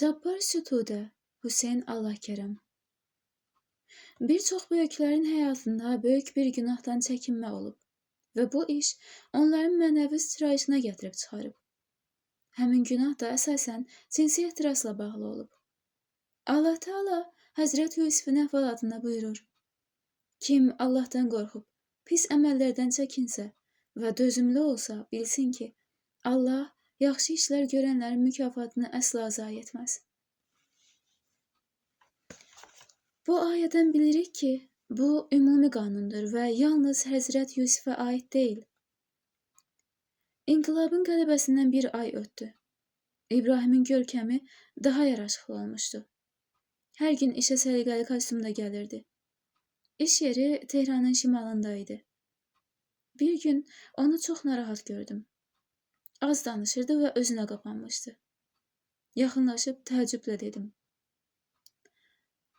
Cabbar Sütudə, Hüseyn Allahkərəm. Bir çox böyüklərin həyatında böyük bir günahdan çəkinmə olub və bu iş onların mənəvi istirahətinə gətirib çıxarıb. Həmin günah da əsasən cinsi ehtirasla bağlı olub. Allah Teala Həzrət Yusifin əhvalatında buyurur: Kim Allahdan qorxub, pis əməllərdən çəkinsə və dözümlü olsa, bilsin ki, Allah yaxşı işlər görənlərin mükafatını əsla zayi etməz. Bu ayədən bilirik ki, bu ümumi qanundur və yalnız Həzrət Yusifə aid deyil. İnqilabın qələbəsindən bir ay ötdü. İbrahimin görkəmi daha yaraşıqlı olmuşdu. Hər gün işə səliqəli kostyumda gəlirdi. İş yeri Tehranın şimalında idi. Bir gün onu çox narahat gördüm. Az danışırdı və özünə qapanmışdı. Yaxınlaşıb təəccüblə dedim: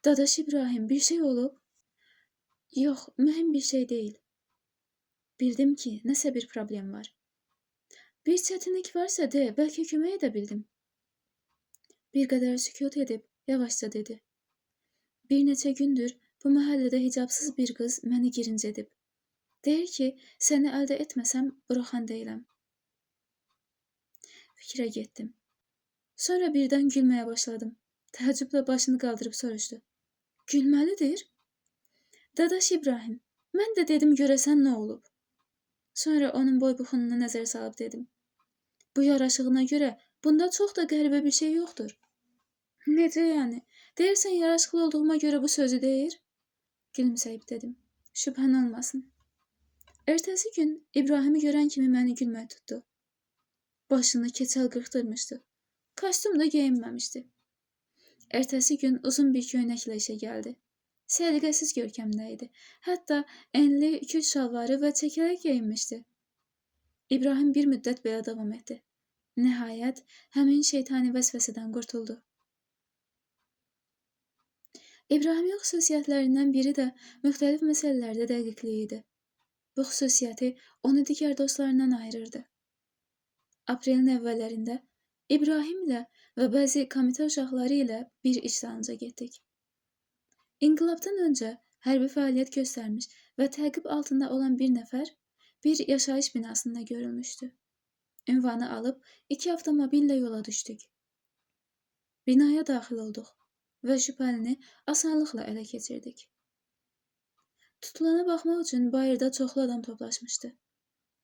Dadaş İbrahim, bir şey olub? Yox, mühüm bir şey deyil. Bildim ki, nəsə bir problem var. Bir çətinlik varsa de, bəlkə kömək edə bildim. Bir qədər sükut edib, yavaşca dedi: Bir neçə gündür bu məhəllədə hicabsız bir qız məni girinc edib. Deyir ki, səni əldə etməsəm, buraxan deyiləm. Fikrə getdim. Sonra birdən gülməyə başladım. Təəccüblə başını qaldırıb soruşdu: Gülməlidir? Dadaş İbrahim, mən də dedim görəsən nə olub? Sonra onun boy-buxununa nəzər salıb dedim: Bu yaraşığına görə bunda çox da qəribə bir şey yoxdur. Necə yəni? Deyirsən yaraşıqlı olduğuma görə bu sözü deyir? Gülümsəyib dedim: Şübhən olmasın. Ertəsi gün İbrahimi görən kimi məni gülmək tutdu. Başını keçəl qırxdırmışdı. Kostyum da geyinməmişdi. Ertəsi gün uzun bir köynəklə işə gəldi. Səliqəsiz görkəmdə idi. Hətta enli kül şalvarı və çəkələk geyinmişdi. İbrahim bir müddət belə davam etdi. Nəhayət, həmin şeytani vəsvəsədən qurtuldu. İbrahimin xüsusiyyətlərindən biri də müxtəlif məsələlərdə dəqiqliyi idi. Bu xüsusiyyəti onu digər dostlarından ayırırdı. Aprelin əvvəllərində İbrahimlə və bəzi komitə uşaqları ilə bir iş dalınca getdik. İnqilabdan öncə hərbi fəaliyyət göstərmiş və təqib altında olan bir nəfər bir yaşayış binasında görülmüşdü. Ünvanı alıb 2 avtomobillə yola düşdük. Binaya daxil olduq və şübhəlini asanlıqla ələ keçirdik. Tutulana baxmaq üçün bayırda çoxlu adam toplaşmışdı.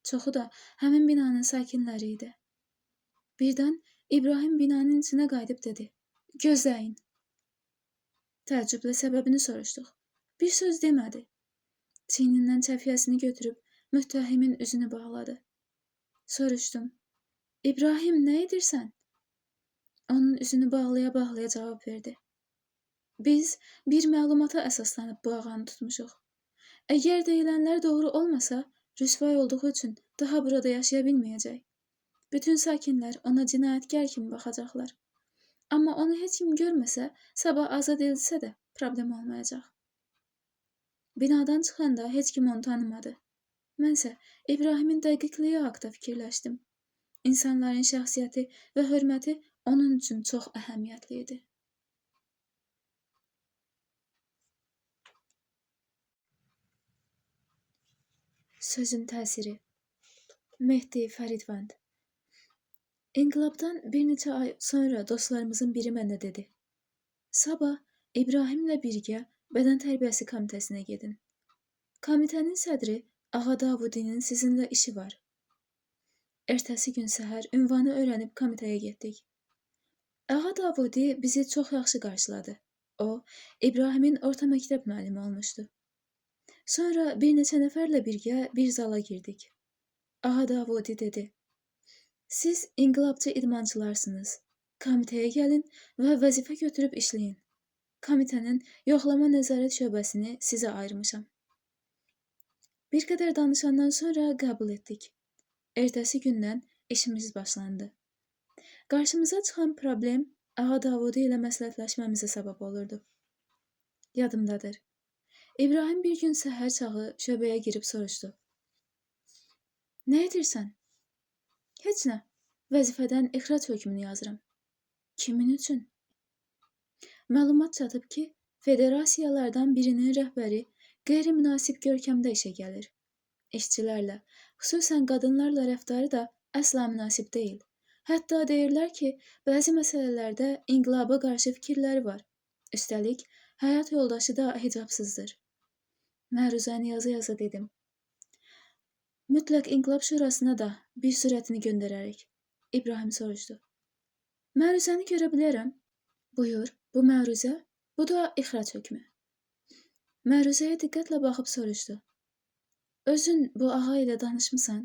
Çoxu da həmin binanın sakinləri idi. Birdən İbrahim binanın içinə qayıdıb dedi: Gözləyin. Təəccüblə səbəbini soruşduq. Bir söz demədi. Çiynindən çəfiyəsini götürüb müttəhimin üzünü bağladı. Soruşdum: İbrahim, nə edirsən? Onun üzünü bağlaya-bağlaya cavab verdi: Biz bir məlumata əsaslanıb bu ağanı tutmuşuq. Əgər deyilənlər doğru olmasa, rüsvay olduğu üçün daha burada yaşaya bilməyəcək. Bütün sakinlər ona cinayətkar kimi baxacaqlar. Amma onu heç kim görməsə, sabah azad edilsə də problem olmayacaq. Binadan çıxanda heç kim onu tanımadı. Mənsə İbrahimin dəqiqliyi haqda fikirləşdim. İnsanların şəxsiyyəti və hörməti onun üçün çox əhəmiyyətli idi. Sözün təsiri. Mehdi Fəridvand. İnqilabdan bir neçə ay sonra dostlarımızın biri mənə dedi: Sabah İbrahimlə birgə bədən tərbiyəsi komitəsinə gedin. Komitənin sədri Ağa Davudinin sizinlə işi var. Ertəsi gün səhər ünvanı öyrənib komitəyə getdik. Ağa Davudi bizi çox yaxşı qarşıladı. O, İbrahimin orta məktəb müəllimi olmuşdu. Sonra bir neçə nəfərlə birgə bir zala girdik. Ağa Davudi dedi: Siz inqilabçı idmançılarsınız. Komitəyə gəlin və vəzifə götürüb işləyin. Komitənin yoxlama nəzarət şöbəsini sizə ayırmışam. Bir qədər danışandan sonra qəbul etdik. Ertəsi gündən işimiz başlandı. Qarşımıza çıxan problem Ağa Davudi ilə məsləhətləşməmizə səbəb olurdu. Yadımdadır. İbrahim bir gün səhər çağı şöbəyə girib soruşdu: Nə edirsən? Heç nə. Vəzifədən ixrac hökmünü yazıram. Kimin üçün? Məlumat çatıb ki, federasiyalardan birinin rəhbəri qeyri-münasib görkəmdə işə gəlir. İşçilərlə, xüsusən qadınlarla rəftarı da əsla münasib deyil. Hətta deyirlər ki, bəzi məsələlərdə inqilaba qarşı fikirləri var. Üstəlik, həyat yoldaşı da hicabsızdır. Məruzəni yaza-yaza dedim. Mütləq İnqilab Şurasına da bir surətini göndərərik. İbrahim soruşdu. Məruzəni görə bilərəm. Buyur, bu məruzə, bu da ixrac hökmü. Məruzəyə diqqətlə baxıb soruşdu. Özün bu ağa ilə danışmısan?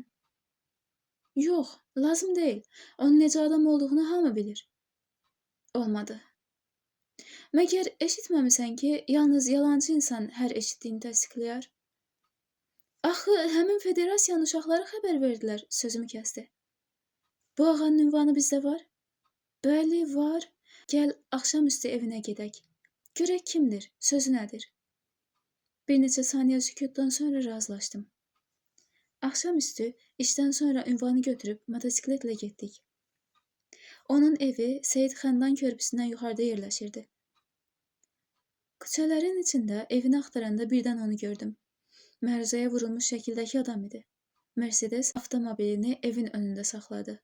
Yox, lazım deyil. Onun necə adam olduğunu hamı bilir. Olmadı. Məgər eşitməmisən ki, yalnız yalancı insan hər eşitdiyini təsdiqləyər? Axı, həmin federasiyanın uşaqları xəbər verdilər, sözümü kəsdi. Bu ağanın ünvanı bizdə var? Bəli, var. Gəl, axşamüstü evinə gedək. Görək kimdir, sözü nədir? Bir neçə saniyə sükutdan sonra razılaşdım. Axşamüstü işdən sonra ünvanı götürüb motosikletlə getdik. Onun evi Seyid Xəndan körpüsündən yuxarıda yerləşirdi. Küçələrin içində evini axtaranda birdən onu gördüm. Məruzəyə vurulmuş şəkildəki adam idi. Mercedes avtomobilini evin önündə saxladı.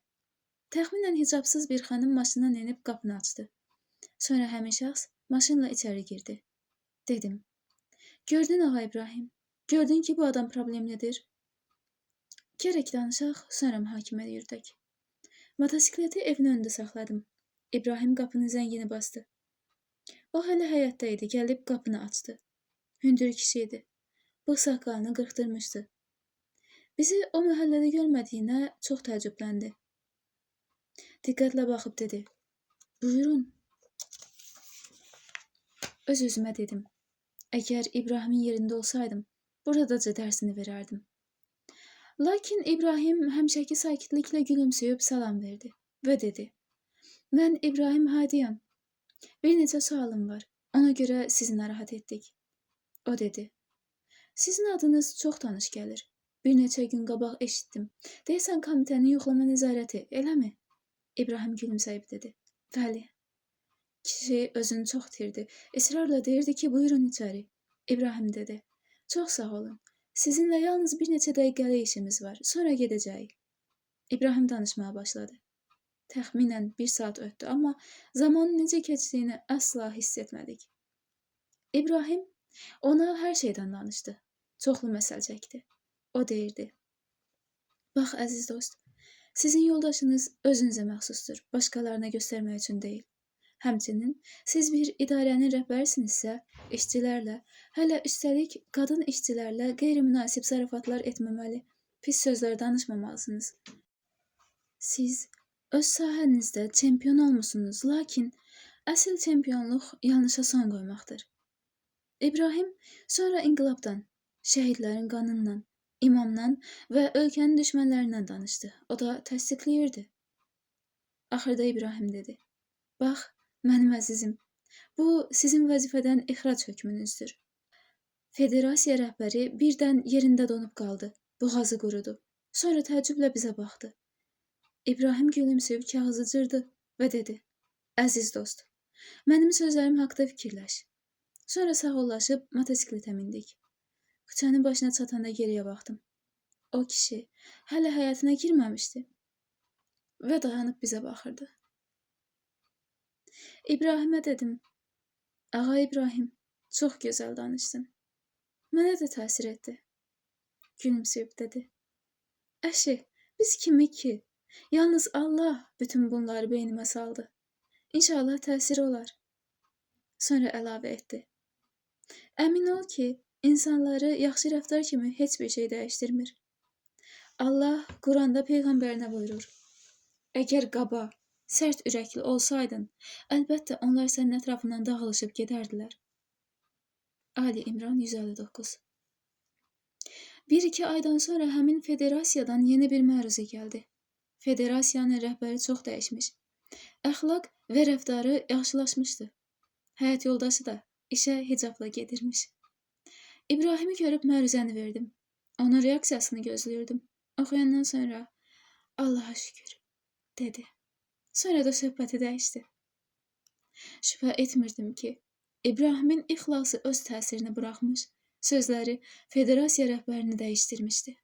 Təxminən hicabsız bir xanım maşından enib qapını açdı. Sonra həmin şəxs maşınla içəri girdi. Dedim. Gördün ağa İbrahim, gördün ki bu adam problemlidir. Gərək danışaq, sonra mühakimə yürüdək. Motosikleti evin önündə saxladım. İbrahim qapının zəngini bastı. O hələ həyətdə idi, gəlib qapını açdı. Hündür kişi idi. Bığ saqqalını qırxdırmışdı. Bizi o məhəllədə görmədiyinə çox təəccübləndi. Diqqətlə baxıb dedi. Buyurun. Öz-özümə dedim. Əgər İbrahimin yerində olsaydım, buradaca dərsini verərdim. Lakin İbrahim həmişəki sakitliklə gülümsüyüb salam verdi və dedi. Mən İbrahim Hadiyam. Bir neçə sualım var. Ona görə sizi narahat etdik. O dedi. Sizin adınız çox tanış gəlir. Bir neçə gün qabaq eşitdim. Deyəsən komitənin yoxlama nəzarəti, eləmi? İbrahim gülümsəyib dedi. Bəli. Kişi özünü çox itirdi. İsrarla deyirdi ki, buyurun içəri. İbrahim dedi. Çox sağ olun. Sizinlə yalnız bir neçə dəqiqəlik işimiz var. Sonra gedəcəyik. İbrahim danışmağa başladı. Təxminən 1 saat ötdü, amma zamanın necə keçdiyini əsla hiss etmədik. İbrahim ona hər şeydən danışdı. Çoxlu məsəl çəkdi. O deyirdi. Bax, əziz dost, sizin yoldaşınız özünüzə məxsusdur, başqalarına göstərmək üçün deyil. Həmçinin, siz bir idarənin rəhbərsinizsə, işçilərlə, hələ üstəlik qadın işçilərlə qeyri-münasib zarafatlar etməməli, pis sözlər danışmamalısınız. Siz öz sahənizdə çempion olmusunuz, lakin əsl çempionluq yanlışa son qoymaqdır. İbrahim sonra inqilabdan, şəhidlərin qanından, imamdan və ölkənin düşmənlərindən danışdı. O da təsdiqləyirdi. Axırda İbrahim dedi. Bax, mənim əzizim, bu sizin vəzifədən ixrac hökmünüzdür. Federasiya rəhbəri birdən yerində donub qaldı. Boğazı qurudu. Sonra təəccüblə bizə baxdı. İbrahim gülümsüyüb kağızı cırdı və dedi. Əziz dost, mənim sözlərim haqda fikirləş. Sonra sağollaşıb motosikletə mindik. Küçənin başına çatanda geriyə baxdım. O kişi hələ həyatına girməmişdi və dayanıb bizə baxırdı. İbrahimə dedim, ağa İbrahim, çox gözəl danışdın. Mənə də təsir etdi. Gülümsüyüb dedi. Əşi, biz kimik ki? Yalnız Allah bütün bunları beynimə saldı. İnşallah təsiri olar. Sonra əlavə etdi. Əmin ol ki, insanları yaxşı rəftar kimi heç bir şey dəyişdirmir. Allah Quranda Peyğəmbərinə buyurur. Əgər qaba, sərt ürəkli olsaydın, əlbəttə onlar sənin ətrafından dağılışıb gedərdilər. Ali İmran 159. 1-2 aydan sonra həmin federasiyadan yeni bir məruzə gəldi. Federasiyanın rəhbəri çox dəyişmiş. Əxlaq və rəftarı yaxşılaşmışdı. Həyat yoldaşı da işə hicabla gedirmiş. İbrahimi görüb məruzəni verdim. Onun reaksiyasını gözləyirdim. Oxuyandan sonra Allaha şükür, dedi. Sonra da söhbəti dəyişdi. Şübhə etmirdim ki, İbrahimin ixlası öz təsirini buraxmış, sözləri federasiya rəhbərini dəyişdirmişdi.